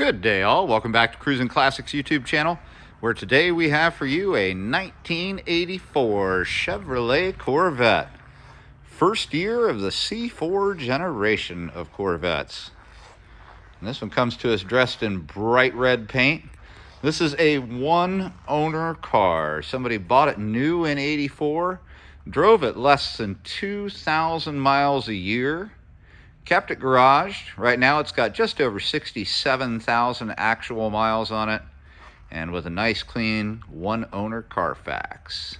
Good day all, welcome back to Cruisin Classics YouTube channel, where today we have for you a 1984 Chevrolet Corvette. First year of the C4 generation of Corvettes. And this one comes to us dressed in bright red paint. This is a one owner car. Somebody bought it new in 84, drove it less than 2,000 miles a year. Kept it garaged. Right now it's got just over 67,000 actual miles on it, and with a nice clean one owner Carfax.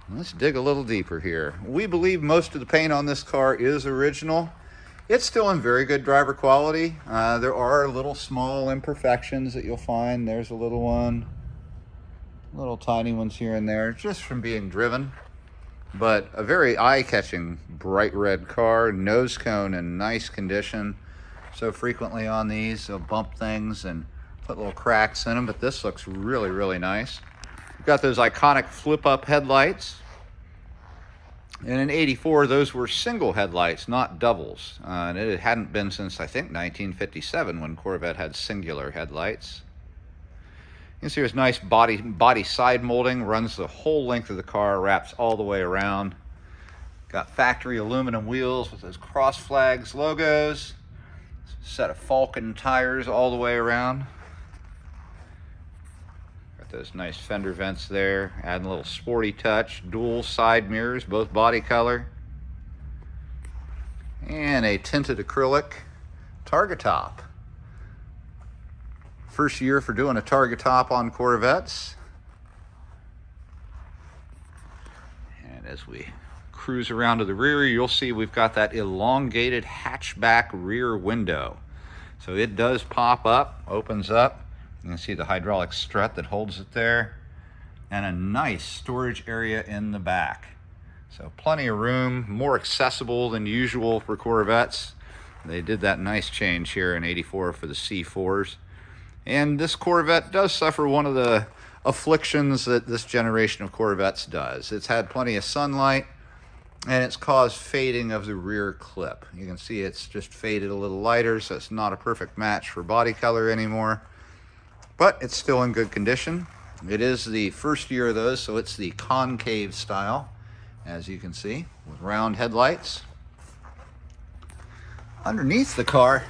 Let's dig a little deeper here. We believe most of the paint on this car is original. It's still in very good driver quality. There are little small imperfections that you'll find. There's a little one, little tiny ones here and there, just from being driven. But a very eye-catching bright red car, nose cone in nice condition. So frequently on these, they'll bump things and put little cracks in them, but this looks really, really nice. We've got those iconic flip-up headlights. And in 84, those were single headlights, not doubles. And it hadn't been since, I think, 1957 when Corvette had singular headlights. You can see there's nice body side molding, runs the whole length of the car, wraps all the way around. Got factory aluminum wheels with those cross flags logos. Set of Falcon tires all the way around. Got those nice fender vents there, adding a little sporty touch. Dual side mirrors, both body color. And a tinted acrylic targa top. First year for doing a targa top on Corvettes. And as we cruise around to the rear, you'll see we've got that elongated hatchback rear window. So it does pop up, opens up. You can see the hydraulic strut that holds it there. And a nice storage area in the back. So plenty of room, more accessible than usual for Corvettes. They did that nice change here in 84 for the C4s. And this Corvette does suffer one of the afflictions that this generation of Corvettes does. It's had plenty of sunlight, and it's caused fading of the rear clip. You can see it's just faded a little lighter, so it's not a perfect match for body color anymore. But it's still in good condition. It is the first year of those, so it's the concave style, as you can see, with round headlights. Underneath the car,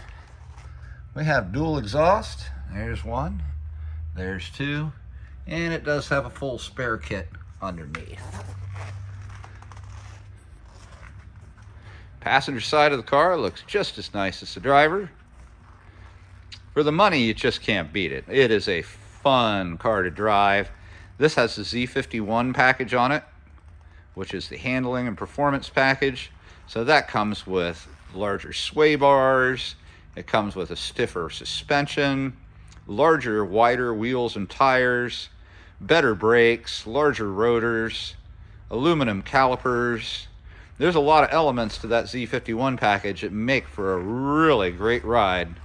we have dual exhaust. There's one, there's two, and it does have a full spare kit underneath. Passenger side of the car looks just as nice as the driver. For the money, you just can't beat it. It is a fun car to drive. This has the Z51 package on it, which is the handling and performance package. So that comes with larger sway bars. It comes with a stiffer suspension, larger, wider wheels and tires, better brakes, larger rotors, aluminum calipers. There's a lot of elements to that Z51 package that make for a really great ride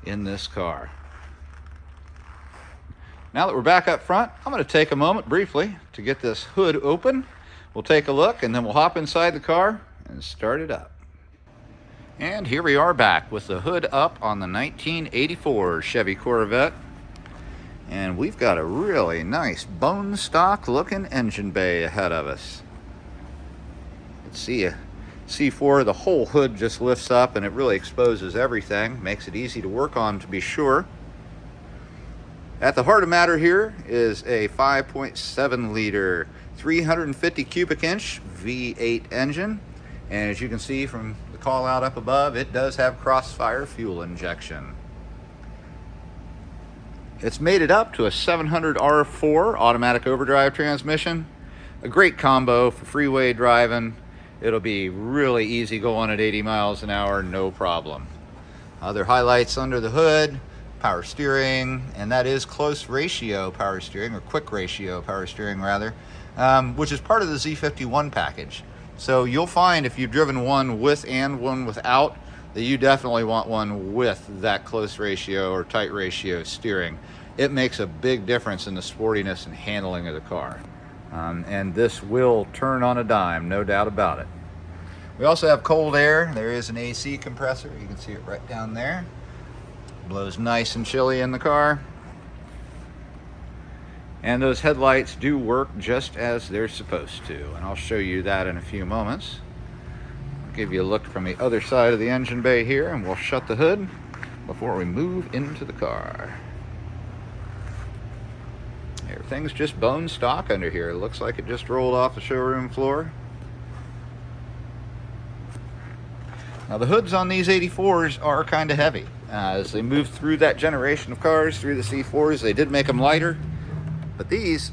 in this car. Now that we're back up front, I'm going to take a moment briefly to get this hood open. We'll take a look and then we'll hop inside the car and start it up. And here we are back with the hood up on the 1984 Chevy Corvette. And we've got a really nice bone stock looking engine bay ahead of us. Let's see a C4, the whole hood just lifts up and it really exposes everything. Makes it easy to work on, to be sure. At the heart of matter here is a 5.7 liter, 350 cubic inch V8 engine. And as you can see from the call out up above, it does have crossfire fuel injection. It's mated up to a 700R4 automatic overdrive transmission. A great combo for freeway driving. It'll be really easy going at 80 miles an hour, no problem. Other highlights under the hood, power steering, and that is close ratio power steering, or quick ratio power steering rather, which is part of the Z51 package. So you'll find if you've driven one with and one without, that you definitely want one with that close ratio or tight ratio steering. It makes a big difference in the sportiness and handling of the car. And this will turn on a dime, no doubt about it. We also have cold air. There is an AC compressor. You can see it right down there. Blows nice and chilly in the car. And those headlights do work just as they're supposed to. And I'll show you that in a few moments. I'll give you a look from the other side of the engine bay here, and we'll shut the hood before we move into the car. Everything's just bone stock under here. It looks like it just rolled off the showroom floor. Now the hoods on these 84s are kind of heavy. As they move through that generation of cars, through the C4s, they did make them lighter. But these,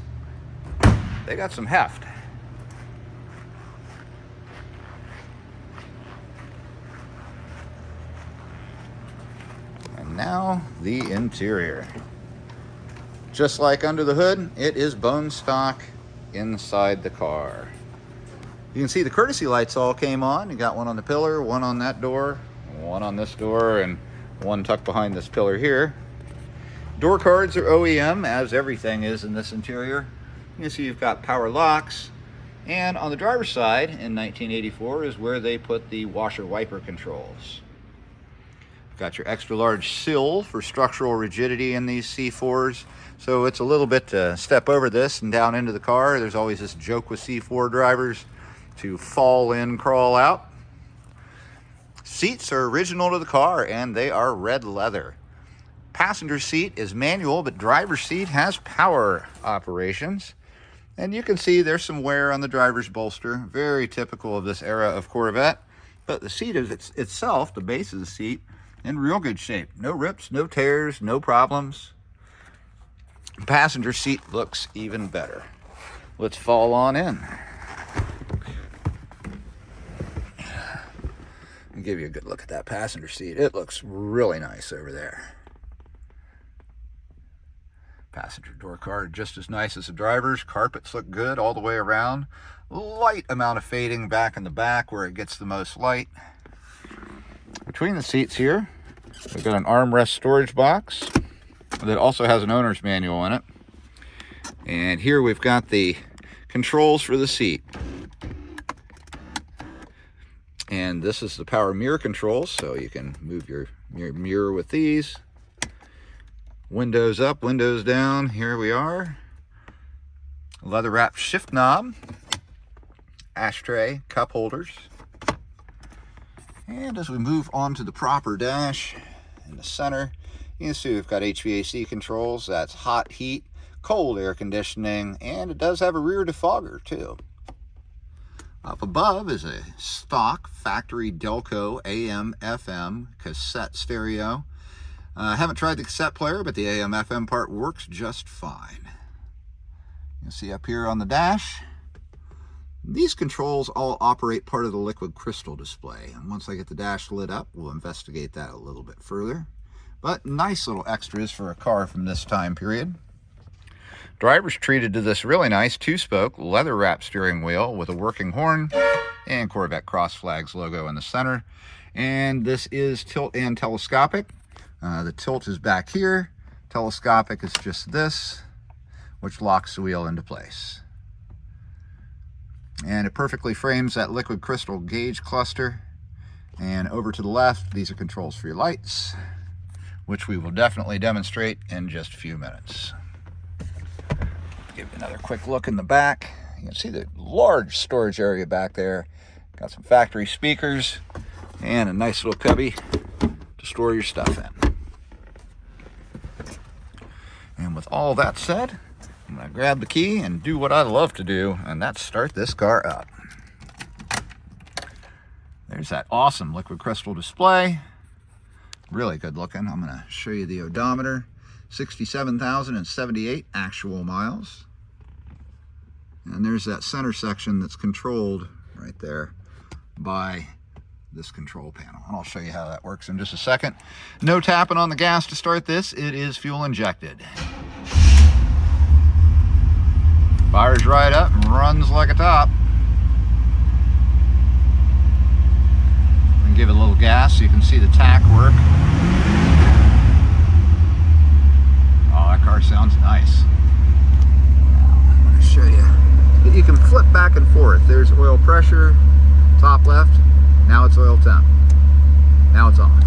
they got some heft. And now the interior. Just like under the hood, it is bone stock inside the car. You can see the courtesy lights all came on. You got one on the pillar, one on that door, one on this door, and one tucked behind this pillar here. Door cards are OEM, as everything is in this interior. You can see you've got power locks, and on the driver's side in 1984 is where they put the washer wiper controls. You've got your extra large sill for structural rigidity in these C4s, so it's a little bit to step over this and down into the car. There's always this joke with C4 drivers to fall in, crawl out. Seats are original to the car, and they are red leather. Passenger seat is manual, but driver's seat has power operations. And you can see there's some wear on the driver's bolster, very typical of this era of Corvette. But the seat is itself, the base of the seat, in real good shape. No rips, no tears, no problems. Passenger seat looks even better. Let's fall on in. I'll give you a good look at that passenger seat. It looks really nice over there. Passenger door card just as nice as the driver's. Carpets look good all the way around. Light amount of fading back in the back where it gets the most light. Between the seats here, we've got an armrest storage box that also has an owner's manual in it. And here we've got the controls for the seat. And this is the power mirror controls, so you can move your mirror with these. Windows up, windows down, here we are. Leather wrapped shift knob, ashtray, cup holders. And as we move on to the proper dash in the center, you can see we've got HVAC controls. That's hot, heat, cold air conditioning, and it does have a rear defogger too. Up above is a stock factory Delco AM/FM cassette stereo. I haven't tried the cassette player, but the AM/FM part works just fine. You can see up here on the dash, these controls all operate part of the liquid crystal display. And once I get the dash lit up, we'll investigate that a little bit further. But nice little extras for a car from this time period. Driver's treated to this really nice two-spoke leather-wrapped steering wheel with a working horn and Corvette Cross Flags logo in the center. And this is tilt and telescopic. The tilt is back here. Telescopic is just this, which locks the wheel into place. And it perfectly frames that liquid crystal gauge cluster. And over to the left, these are controls for your lights, which we will definitely demonstrate in just a few minutes. Give you another quick look in the back. You can see the large storage area back there. Got some factory speakers and a nice little cubby to store your stuff in. And with all that said, I'm going to grab the key and do what I love to do, and that's start this car up. There's that awesome liquid crystal display. Really good looking. I'm going to show you the odometer. 67,078 actual miles. And there's that center section that's controlled right there by this control panel. And I'll show you how that works in just a second. No tapping on the gas to start this. It is fuel injected. Fires right up and runs like a top. And give it a little gas so you can see the tack work. Oh, that car sounds nice. Now, I'm going to show you that you can flip back and forth. There's oil pressure, top left. Now it's oil temp. Now it's off.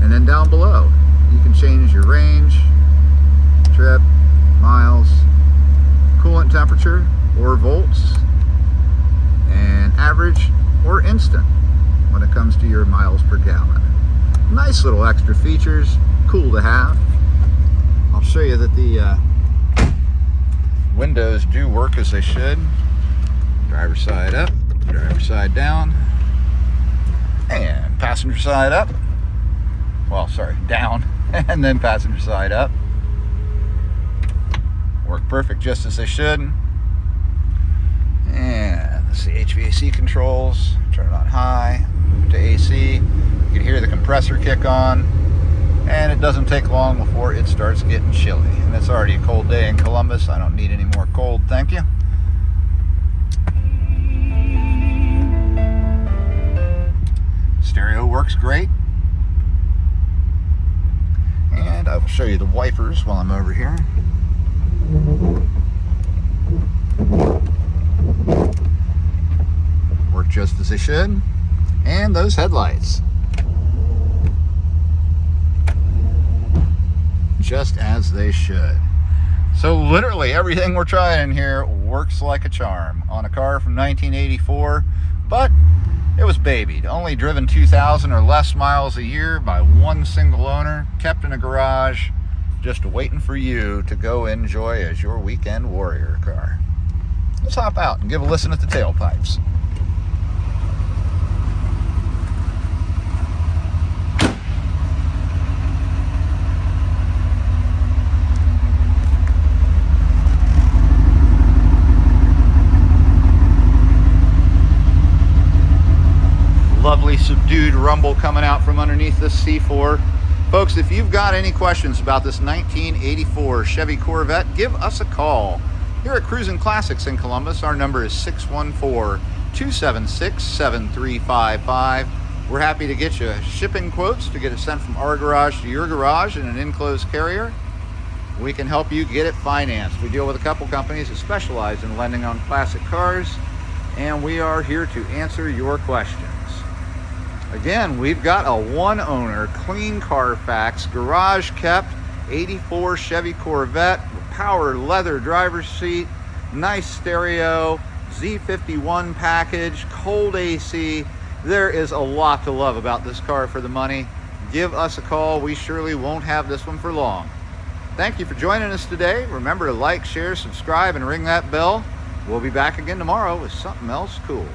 And then down below, change your range, trip, miles, coolant temperature or volts, and average or instant when it comes to your miles per gallon. Nice little extra features, cool to have. I'll show you that the windows do work as they should. Driver's side up, driver's side down, and passenger side up. Well, sorry, down, and then passenger side up. Work perfect just as they should. And let's see, HVAC controls. Turn it on high, move to AC. You can hear the compressor kick on, and it doesn't take long before it starts getting chilly. And it's already a cold day in Columbus. I don't need any more cold, thank you. Stereo works great. And I will show you the wipers while I'm over here. Work just as they should. And those headlights. Just as they should. So literally everything we're trying in here works like a charm on a car from 1984, but it was babied, only driven 2,000 or less miles a year by one single owner, kept in a garage, just waiting for you to go enjoy as your weekend warrior car. Let's hop out and give a listen at the tailpipes. Lovely subdued rumble coming out from underneath this C4. Folks, if you've got any questions about this 1984 Chevy Corvette, give us a call. Here at Cruisin Classics in Columbus, our number is 614-276-7355. We're happy to get you shipping quotes to get it sent from our garage to your garage in an enclosed carrier. We can help you get it financed. We deal with a couple companies that specialize in lending on classic cars, and we are here to answer your questions. Again, we've got a one-owner, clean Carfax, garage-kept 84 Chevy Corvette, power leather driver's seat, nice stereo, Z51 package, cold AC. There is a lot to love about this car for the money. Give us a call. We surely won't have this one for long. Thank you for joining us today. Remember to like, share, subscribe, and ring that bell. We'll be back again tomorrow with something else cool.